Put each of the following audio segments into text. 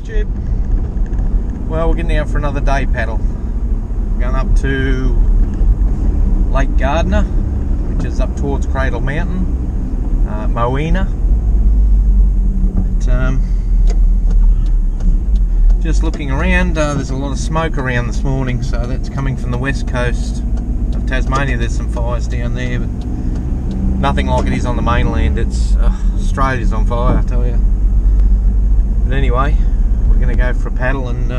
YouTube. Well, we're getting out for another day paddle. Going up to Lake Gardner, which is up towards Cradle Mountain, Moena. Just looking around, there's a lot of smoke around this morning, so that's coming from the west coast of Tasmania. There's some fires down there, but nothing like it is on the mainland. It's Australia's on fire, I tell you. But anyway, we're going to go for a paddle, and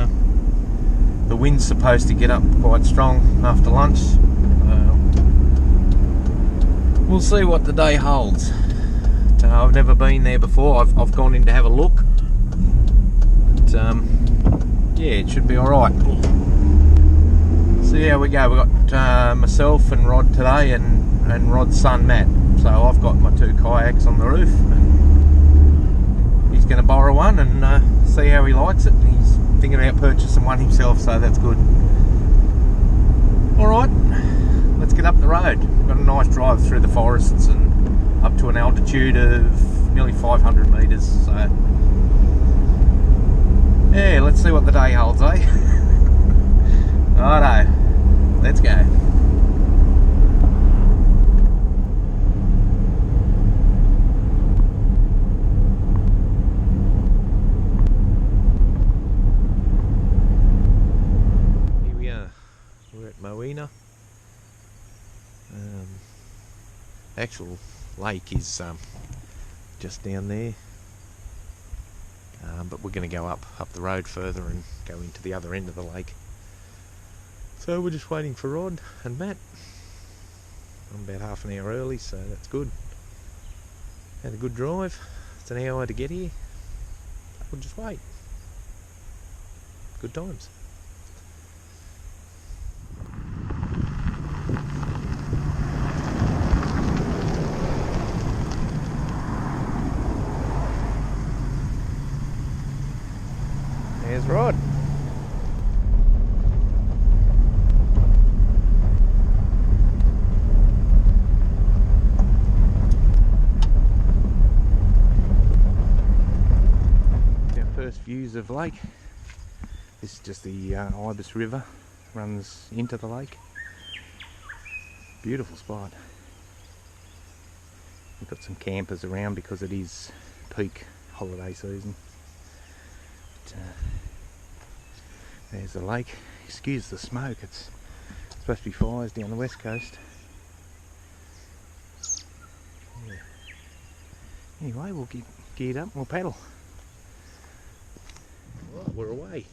the wind's supposed to get up quite strong after lunch. We'll see what the day holds. I've never been there before. I've gone in to have a look. But, yeah, it should be alright. See how we go. We've got myself and Rod today, and Rod's son Matt. So I've got my two kayaks on the roof, and he's going to borrow one and see how he likes it. And he's thinking about purchasing one himself, so that's good. Alright, let's get up the road. We've got a nice drive through the forests and up to an altitude of nearly 500 metres. So yeah, let's see what the day holds, eh? Righto, let's go. Here we are, we're at Moena. Actual lake is just down there. But we're going to go up the road further and go into the other end of the lake. So we're just waiting for Rod and Matt. I'm about half an hour early, so that's good. Had a good drive. It's an hour to get here. We'll just wait. Good times. There's Rod. Our first views of lake. This is just the Ibis River, runs into the lake. Beautiful spot. We've got some campers around because it is peak holiday season. There's the lake. Excuse the smoke, it's supposed to be fires down the west coast. Yeah. Anyway, we'll get geared up and we'll paddle. Right, we're away.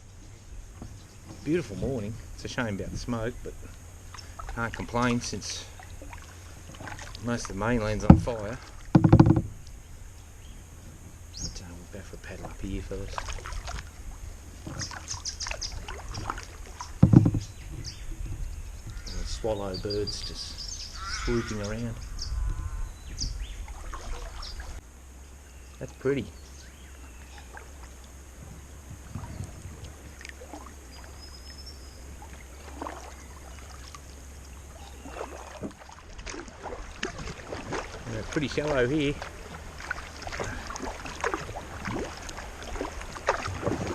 Beautiful morning. It's a shame about the smoke, but can't complain since most of the mainland's on fire. But we'll go for a paddle up here first. Swallow birds just swooping around. That's pretty. Pretty shallow here.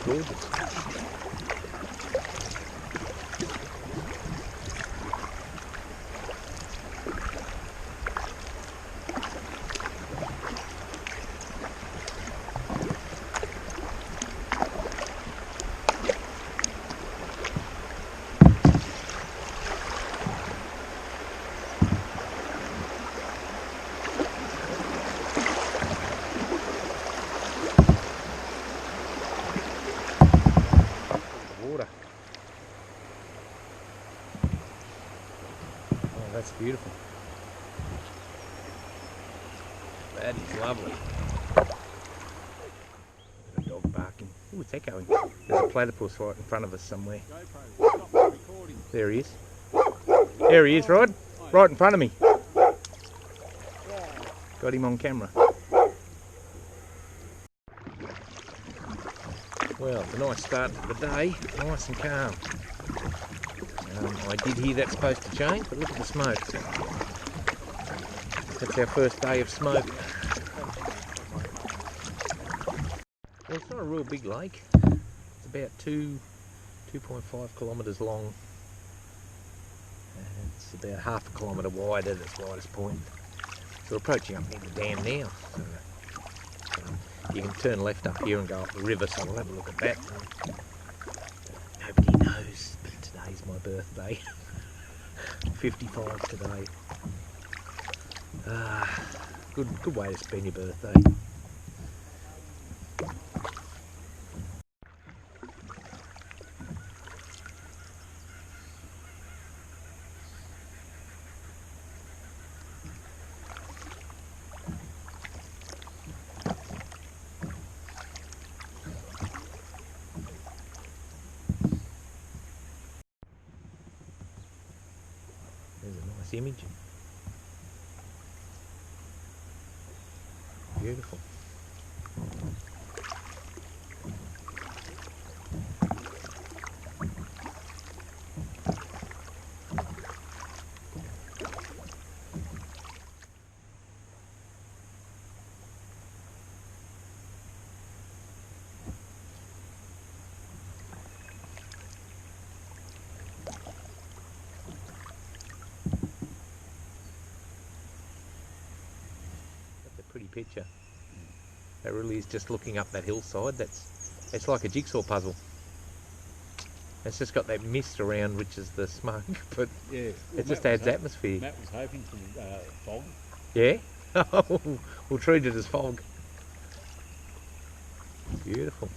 Gorgeous. That's beautiful. That is lovely. A dog barking. Ooh, what's that going? There's a platypus right in front of us somewhere. There he is. There he is, Rod. Right in front of me. Got him on camera. Well, it's a nice start to the day. Nice and calm. I did hear that's supposed to change, but look at the smoke. That's our first day of smoke. Well, it's not a real big lake. about 2.5 kilometres long. And it's about half a kilometre wide at its widest point. So we're approaching up near the dam now. So, you can turn left up here and go up the river, so we'll have a look at that. Nobody knows, but today's my birthday. 55 today. Good way to spend your birthday. There's a nice image. Beautiful. Pretty picture. That really is just looking up that hillside. It's like a jigsaw puzzle. It's just got that mist around, which is the smoke, but yeah, well, it just adds atmosphere. Matt was hoping for fog. Yeah? We'll treat it as fog. Beautiful.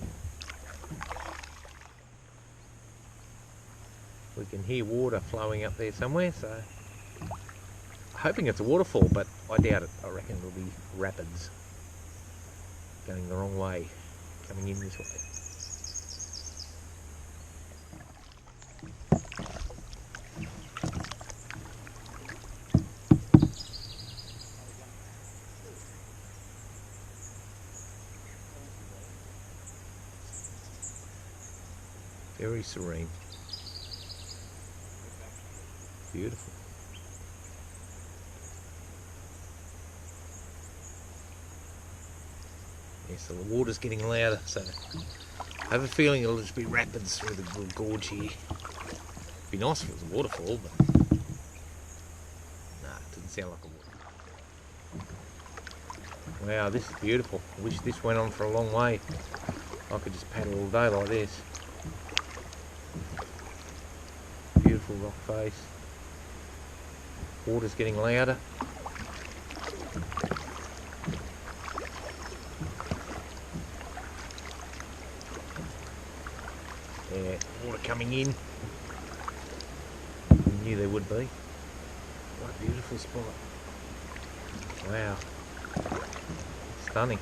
We can hear water flowing up there somewhere, so hoping it's a waterfall, but I doubt it. I reckon it'll be rapids going the wrong way, coming in this way. Very serene. Beautiful. Yeah, so the water's getting louder, so I have a feeling it'll just be rapids through the little gorge here. It'd be nice if it was a waterfall, but nah, it doesn't sound like a waterfall. Wow, this is beautiful. I wish this went on for a long way. I could just paddle all day like this. Beautiful rock face. Water's getting louder. Yeah, water coming in. I knew there would be. What a beautiful spot. Wow. Stunning.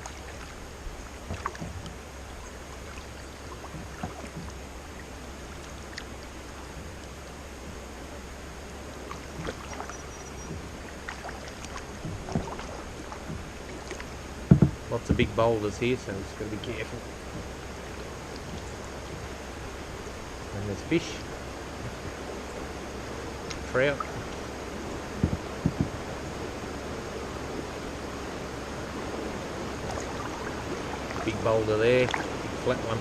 Lots of big boulders here, so just got to be careful. And there's fish, trout. Big boulder there, big flat one.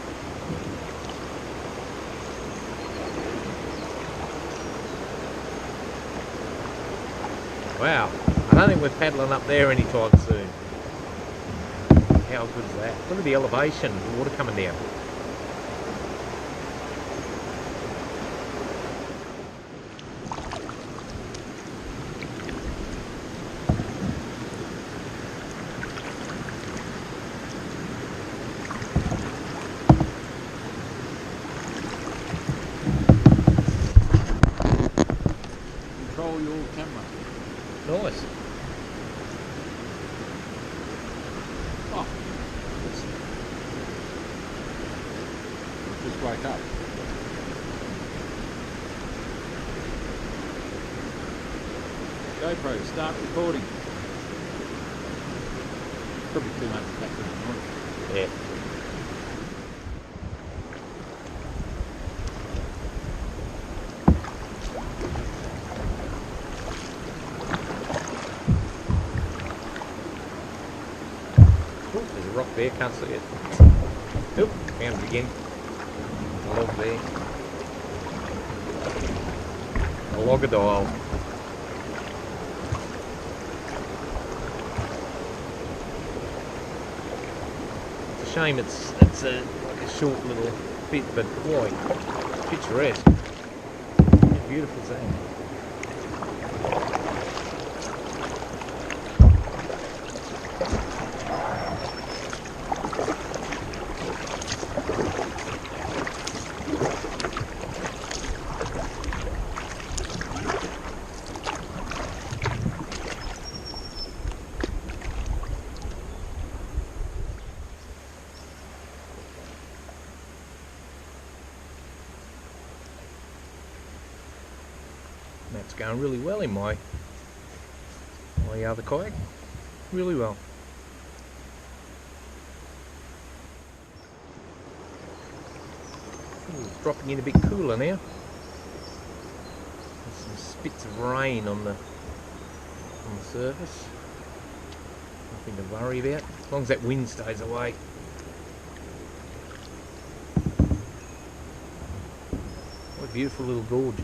Wow, I don't think we're paddling up there anytime soon. How good is that? Look at the elevation, the water coming down. Control your camera. Nice. Oh. Just wake up. GoPro, start recording. Probably too much background noise. Yeah. There's a rock there, can't see it. Oop, found it again. log there. A logadile. It's a shame it's like a short little bit, but boy, picturesque. How beautiful is that? That's going really well in my other kayak. Really well. Ooh, it's dropping in a bit cooler now. There's some spits of rain on the surface. Nothing to worry about, as long as that wind stays away. What a beautiful little gorge.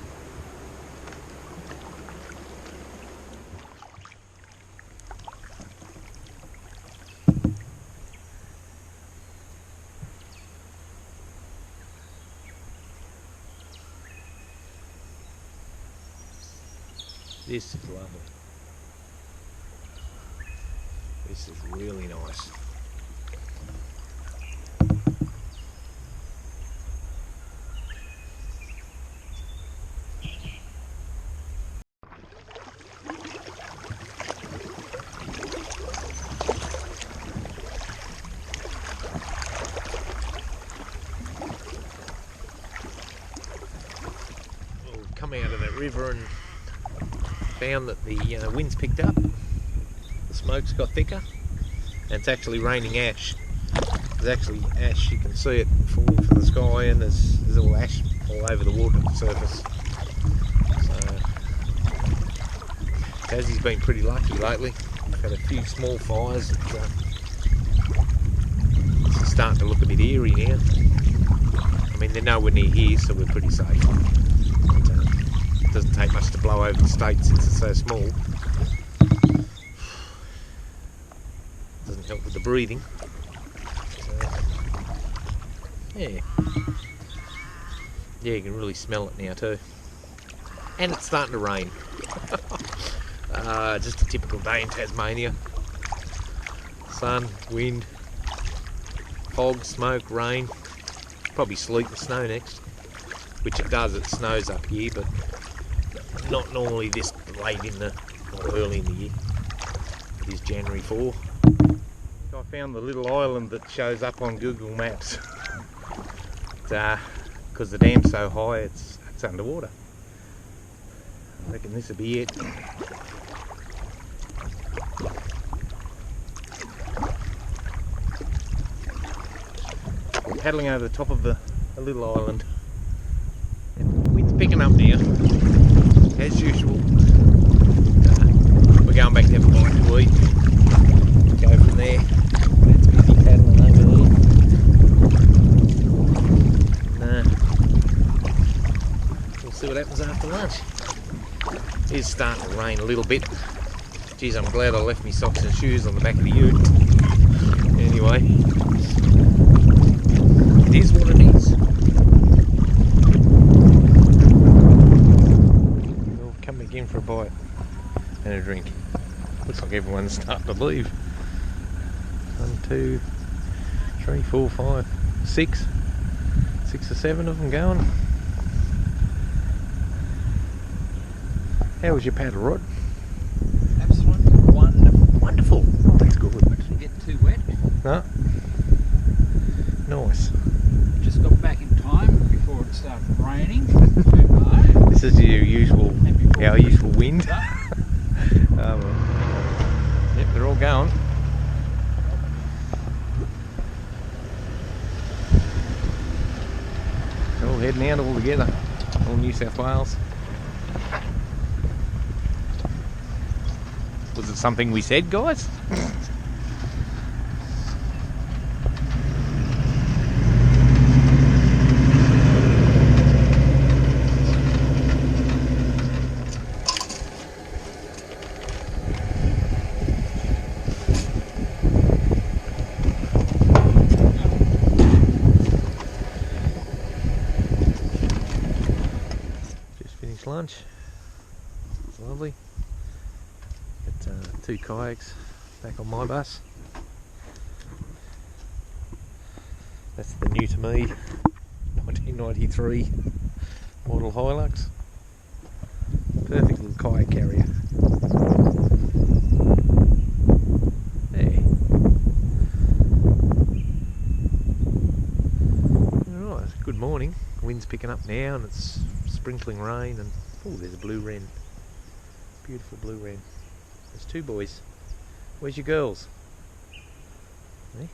This is lovely. This is really nice. We'll come out of that river and found that the wind's picked up, the smoke's got thicker, and it's actually raining ash. There's actually ash, you can see it falling from the sky, and there's all ash all over the water surface. So Tassie's been pretty lucky lately. We've had a few small fires. It's starting to look a bit eerie now. I mean, they're nowhere near here, so we're pretty safe. It doesn't take much to blow over the state since it's so small. Doesn't help with the breathing. So, yeah. Yeah, you can really smell it now too. And it's starting to rain. Just a typical day in Tasmania. Sun, wind, fog, smoke, rain. Probably sleet and snow next. Which it does, it snows up here, but not normally this late in the, or early in the year. It is January 4. So I found the little island that shows up on Google Maps. Because the dam's so high, it's underwater. I reckon this will be it. We're paddling over the top of a little island. And the wind's picking up now. As usual, we're going back to have a bite to eat. Go from there. That's busy paddling over there. We'll see what happens after lunch. It's starting to rain a little bit. Geez, I'm glad I left my socks and shoes on the back of the ute. Anyway, it is what it is. In for a bite and a drink. Looks like everyone's starting to leave. 1, 2, 3, 4, 5, 6 or 7 of them going. How was your paddle, Rod? Absolutely wonderful. Wonderful. Oh, that's good. Didn't get too wet. No. Nice. Just got back in time before it started raining. This is your usual, our usual wind. Well. Yep, they're all going. They're all heading out all together. All New South Wales. Was it something we said, guys? lunch. It's lovely. Got 2 kayaks back on my bus. That's the new to me 1993 model Hilux. Perfect little kayak carrier. There. Alright, good morning. The wind's picking up now and it's sprinkling rain, and oh, there's a blue wren. Beautiful blue wren. There's 2 boys. Where's your girls? Eh?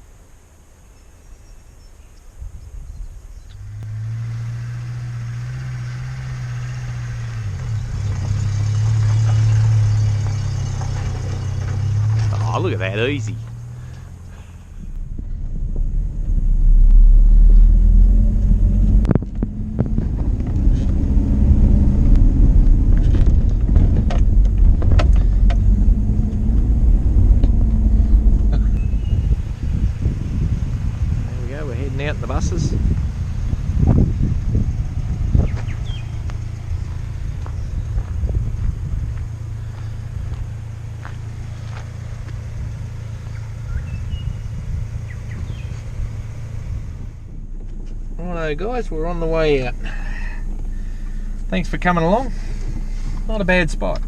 Oh, look at that, easy. Out in the buses. Righto guys, we're on the way out. Thanks for coming along. Not a bad spot.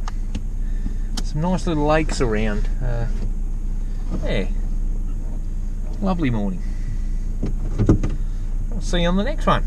Some nice little lakes around. Yeah, lovely morning. I'll see you on the next one.